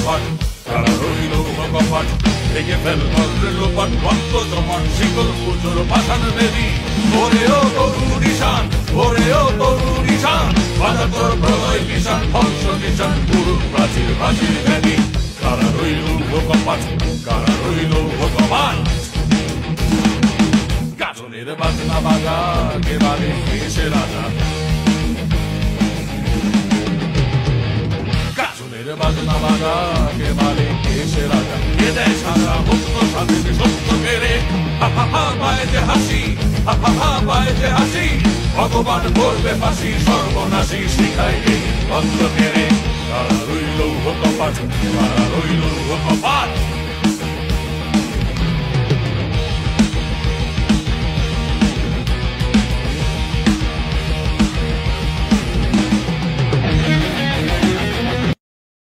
কপাট, তারা রইল কপাট, ভেঙে ফেল ভদ্রের লোপাট, রক্ত জমাট, শিকল পুজোর পাঠান বেদি। ওরে ও তরু নিশান, ওরে ও তরু নিশান, বাধা তোর প্রলয় নিশান, ধ্বংস নিশান, পুরুষ প্রাচীর প্রাচীর বেদি। কারা রইল কপাট, কারা রইল কপাট। গাজনের বাজনা বাজা, কে বাজে এসে রাজা। গাজনের বাজনা বাজা, কে বাজে এসে রাজা। এ দেয় সাজা মুক্ত স্বাধীন সত্য কেড়ে, হা হা হা পায় যে হাসি, হা হা হা পায় যে হাসি। ভগবান করবে ফাঁসি, সর্বনাশী শিখায় এই অন্ধ্র কেড়ে। কারা রইল কপাট, কারা রইল কপাট।